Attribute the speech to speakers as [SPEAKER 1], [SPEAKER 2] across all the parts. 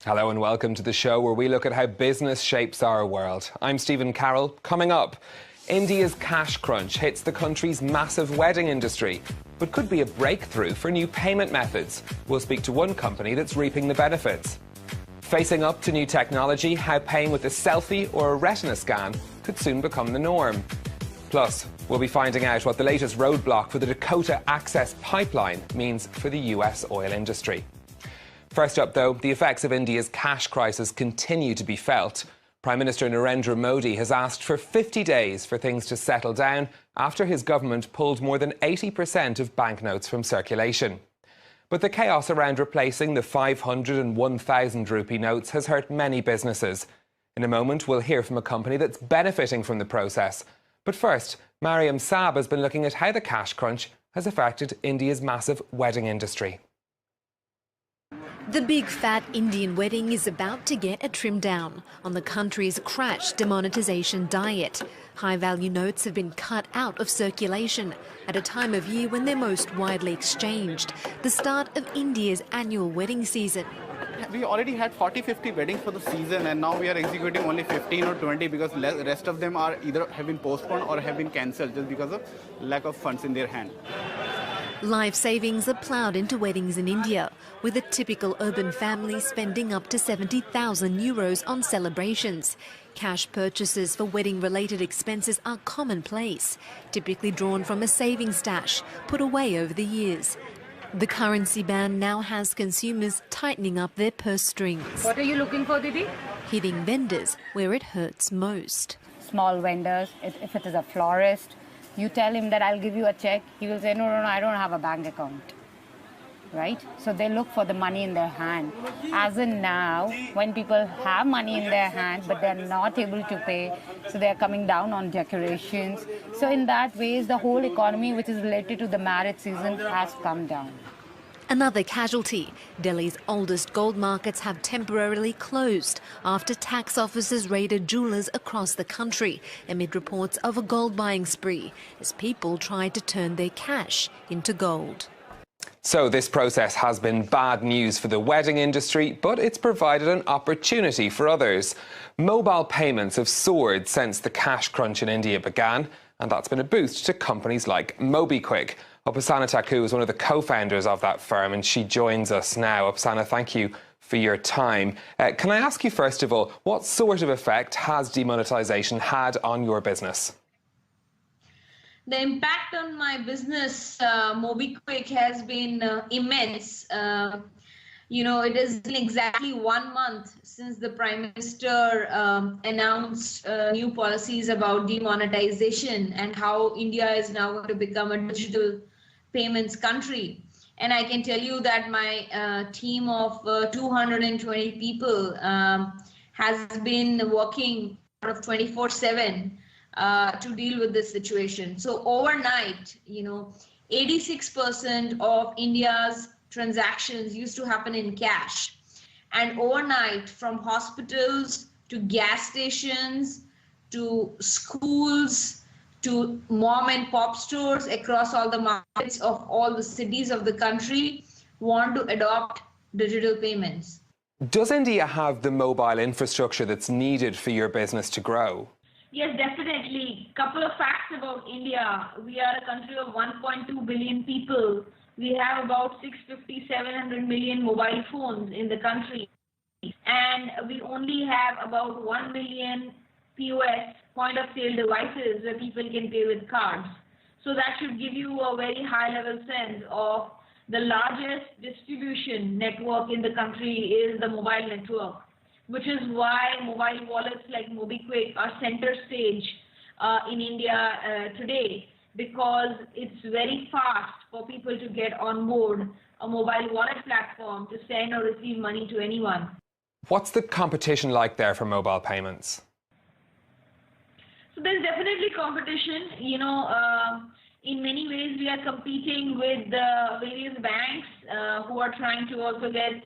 [SPEAKER 1] Hello and welcome to the show where we look at how business shapes our world. I'm Stephen Carroll. Coming up, India's cash crunch hits the country's massive wedding industry, but could be a breakthrough for new payment methods. We'll speak to one company that's reaping the benefits. Facing up to new technology, how paying with a selfie or a retina scan could soon become the norm. Plus, we'll be finding out what the latest roadblock for the Dakota Access Pipeline means for the US oil industry. First up, though, the effects of India's cash crisis continue to be felt. Prime Minister Narendra Modi has asked for 50 days for things to settle down after his government pulled more than 80% of banknotes from circulation. But the chaos around replacing the 500 and 1,000 rupee notes has hurt many businesses. In a moment, we'll hear from a company that's benefiting from the process. But first, Mariam Saab has been looking at how the cash crunch has affected India's massive wedding industry.
[SPEAKER 2] The big fat Indian wedding is about to get a trim down on the country's crash demonetisation diet. High-value notes have been cut out of circulation at a time of year when they're most widely exchanged, the start of India's annual wedding season.
[SPEAKER 3] We already had 40-50 weddings for the season, and now we are executing only 15 or 20 because the rest of them are either have been postponed or have been cancelled just because of lack of funds in their hand.
[SPEAKER 2] Life savings are ploughed into weddings in India, with a typical urban family spending up to 70,000 euros on celebrations. Cash purchases for wedding-related expenses are commonplace, typically drawn from a savings stash put away over the years. The currency ban now has consumers tightening up their purse strings.
[SPEAKER 4] What are you looking for, Didi?
[SPEAKER 2] Hitting vendors where it hurts most.
[SPEAKER 4] Small vendors, if it is a florist, you tell him that I'll give you a check, he will say, no, I don't have a bank account, right? So they look for the money in their hand. As in now, when people have money in their hand, but they're not able to pay, so they're coming down on decorations. So in that way, the whole economy, which is related to the marriage season, has come down.
[SPEAKER 2] Another casualty. Delhi's oldest gold markets have temporarily closed after tax officers raided jewellers across the country amid reports of a gold buying spree as people tried to turn their cash into gold.
[SPEAKER 1] So this process has been bad news for the wedding industry, but it's provided an opportunity for others. Mobile payments have soared since the cash crunch in India began, and that's been a boost to companies like MobiKwik. Upasana Thakur is one of the co-founders of that firm, and she joins us now. Upasana, thank you for your time. Can I ask you, first of all, what sort of effect has demonetisation had on your business?
[SPEAKER 5] The impact on my business, MobiKwik, has been immense. It has been exactly 1 month since the Prime Minister announced new policies about demonetization and how India is now going to become a digital payments country. And I can tell you that my team of 220 people has been working out of 24/7 to deal with this situation. So overnight, 86% of India's transactions used to happen in cash. And overnight, from hospitals to gas stations to schools to mom and pop stores across all the markets of all the cities of the country want to adopt digital payments.
[SPEAKER 1] Does India have the mobile infrastructure that's needed for your business to grow?
[SPEAKER 5] Yes, definitely. Couple of facts about India. We are a country of 1.2 billion people. We have about 650-700 million mobile phones in the country. And we only have about 1 million POS, point of sale devices, where people can pay with cards. So that should give you a very high level sense of the largest distribution network in the country is the mobile network, which is why mobile wallets like MobiKwik are center stage in India today, because it's very fast for people to get on board a mobile wallet platform to send or receive money to anyone.
[SPEAKER 1] What's the competition like there for mobile payments?
[SPEAKER 5] So there's definitely competition. In many ways we are competing with the various banks who are trying to also get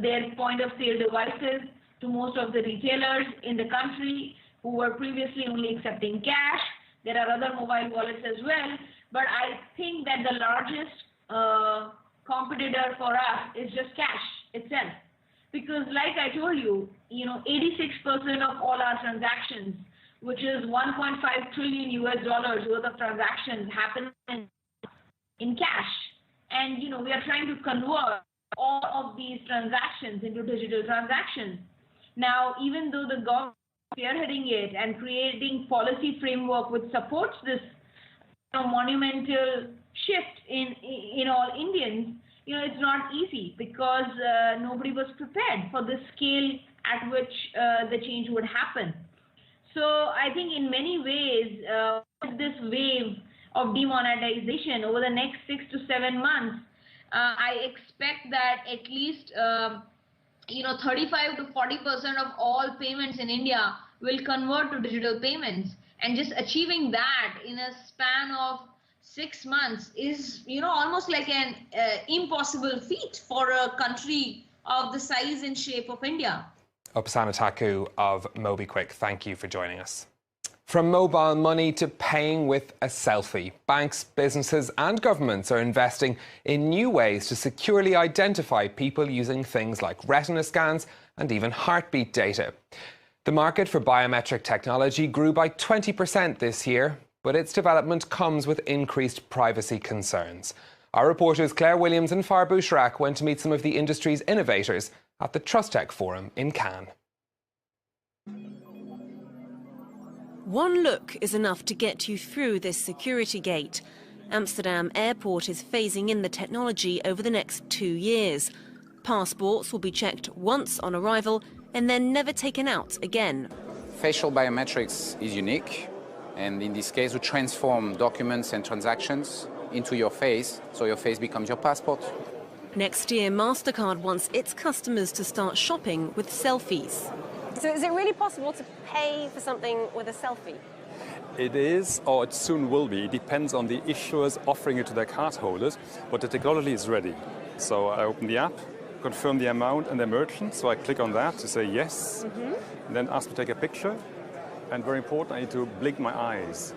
[SPEAKER 5] their point of sale devices to most of the retailers in the country who were previously only accepting cash. There are other mobile wallets as well, but I think that the largest competitor for us is just cash itself. because like I told you, 86% of all our transactions, which is 1.5 trillion US dollars worth of transactions, happen in cash. And, we are trying to convert all of these transactions into digital transactions. Now, even though the government is spearheading it and creating policy framework which supports this monumental shift in all Indians, it's not easy because nobody was prepared for the scale at which the change would happen. So I think in many ways, with this wave of demonetization over the next 6 to 7 months, I expect that at least 35 to 40% of all payments in India will convert to digital payments, and just achieving that in a span of 6 months is almost like an impossible feat for a country of the size and shape of India.
[SPEAKER 1] Upasana Taku of MobiKwik, thank you for joining us. From mobile money to paying with a selfie, banks, businesses and governments are investing in new ways to securely identify people using things like retina scans and even heartbeat data. The market for biometric technology grew by 20% this year, but its development comes with increased privacy concerns. Our reporters Claire Williams and Far Bouchrak went to meet some of the industry's innovators at the Trust Tech Forum in Cannes.
[SPEAKER 6] One look is enough to get you through this security gate. Amsterdam Airport is phasing in the technology over the next 2 years. Passports will be checked once on arrival and then never taken out again.
[SPEAKER 7] Facial biometrics is unique, and in this case we transform documents and transactions into your face, so your face becomes your passport.
[SPEAKER 6] Next year, MasterCard wants its customers to start shopping with selfies.
[SPEAKER 8] So is it really possible to pay for something with a selfie?
[SPEAKER 9] It is, or it soon will be. It depends on the issuers offering it to their card holders, but the technology is ready. So I open the app, confirm the amount and the merchant, so I click on that to say yes, and then ask to take a picture. And very important, I need to blink my eyes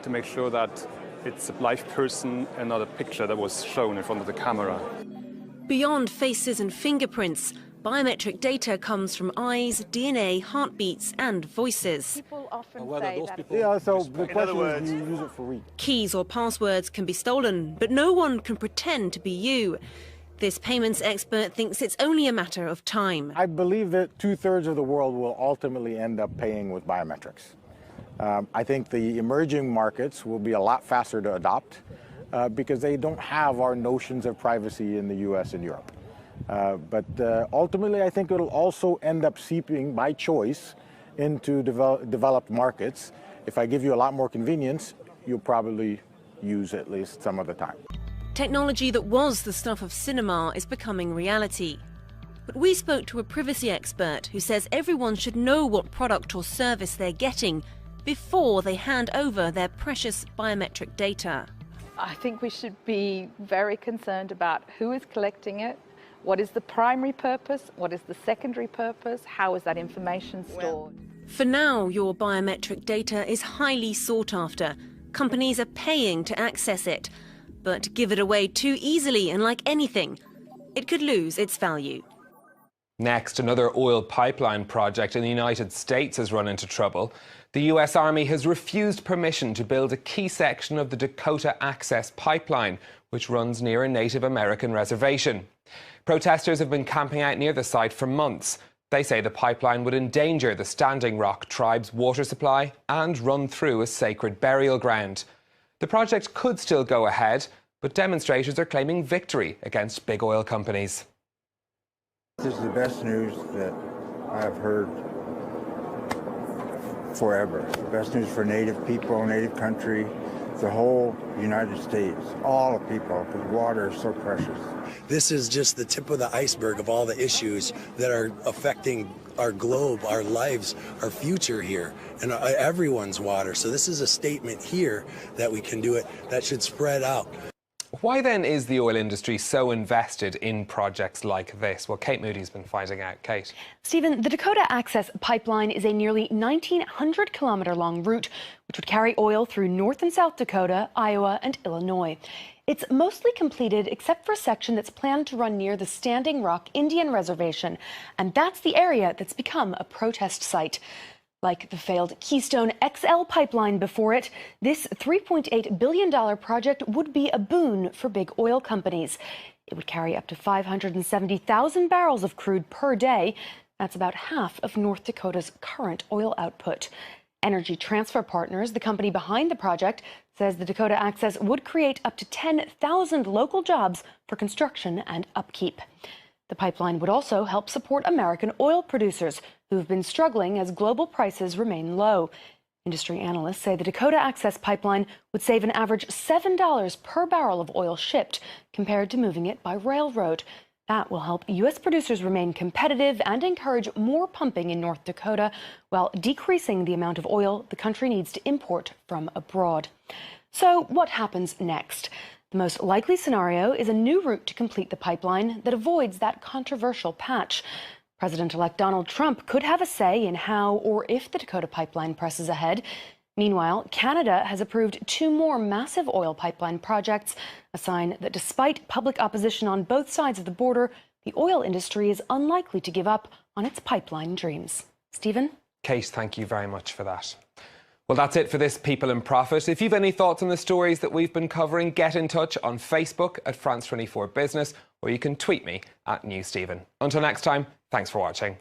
[SPEAKER 9] to make sure that it's a live person and not a picture that was shown in front of the camera.
[SPEAKER 6] Beyond faces and fingerprints, biometric data comes from eyes, DNA, heartbeats and voices.
[SPEAKER 8] People often say that.
[SPEAKER 10] Yeah, so the question is, do you use it for real?
[SPEAKER 6] Keys or passwords can be stolen, but no one can pretend to be you. This payments expert thinks it's only a matter of time.
[SPEAKER 10] I believe that 2/3 of the world will ultimately end up paying with biometrics. I think the emerging markets will be a lot faster to adopt because they don't have our notions of privacy in the US and Europe. But ultimately, I think it'll also end up seeping by choice into developed markets. If I give you a lot more convenience, you'll probably use at least some of the time.
[SPEAKER 6] Technology that was the stuff of cinema is becoming reality. But we spoke to a privacy expert who says everyone should know what product or service they're getting before they hand over their precious biometric data.
[SPEAKER 11] I think we should be very concerned about who is collecting it, what is the primary purpose, what is the secondary purpose, how is that information stored.
[SPEAKER 6] For now, your biometric data is highly sought after. Companies are paying to access it. But give it away too easily, and like anything, it could lose its value.
[SPEAKER 1] Next, another oil pipeline project in the United States has run into trouble. The US Army has refused permission to build a key section of the Dakota Access Pipeline, which runs near a Native American reservation. Protesters have been camping out near the site for months. They say the pipeline would endanger the Standing Rock tribe's water supply and run through a sacred burial ground. The project could still go ahead, but demonstrators are claiming victory against big oil companies.
[SPEAKER 12] This is the best news that I've heard forever. The best news for Native people, Native country, the whole United States, all of people, because water is so precious.
[SPEAKER 13] This is just the tip of the iceberg of all the issues that are affecting our globe, our lives, our future here, and everyone's water. So this is a statement here that we can do it that should spread out.
[SPEAKER 1] Why then is the oil industry so invested in projects like this? Well, Kate Moody's been finding out. Kate.
[SPEAKER 14] Stephen, the Dakota Access Pipeline is a nearly 1,900-kilometre long route which would carry oil through North and South Dakota, Iowa and Illinois. It's mostly completed except for a section that's planned to run near the Standing Rock Indian Reservation, and that's the area that's become a protest site. Like the failed Keystone XL pipeline before it, this $3.8 billion project would be a boon for big oil companies. It would carry up to 570,000 barrels of crude per day. That's about half of North Dakota's current oil output. Energy Transfer Partners, the company behind the project, says the Dakota Access would create up to 10,000 local jobs for construction and upkeep. The pipeline would also help support American oil producers who have been struggling as global prices remain low. Industry analysts say the Dakota Access Pipeline would save an average $7 per barrel of oil shipped compared to moving it by railroad. That will help U.S. producers remain competitive and encourage more pumping in North Dakota while decreasing the amount of oil the country needs to import from abroad. So what happens next? The most likely scenario is a new route to complete the pipeline that avoids that controversial patch. President-elect Donald Trump could have a say in how or if the Dakota pipeline presses ahead. Meanwhile, Canada has approved 2 more massive oil pipeline projects, a sign that despite public opposition on both sides of the border, the oil industry is unlikely to give up on its pipeline dreams. Stephen?
[SPEAKER 1] Kate, thank you very much for that. Well, that's it for this People in Profit. If you've any thoughts on the stories that we've been covering, get in touch on Facebook at France 24 Business, or you can tweet me at NewsStephen. Until next time, thanks for watching.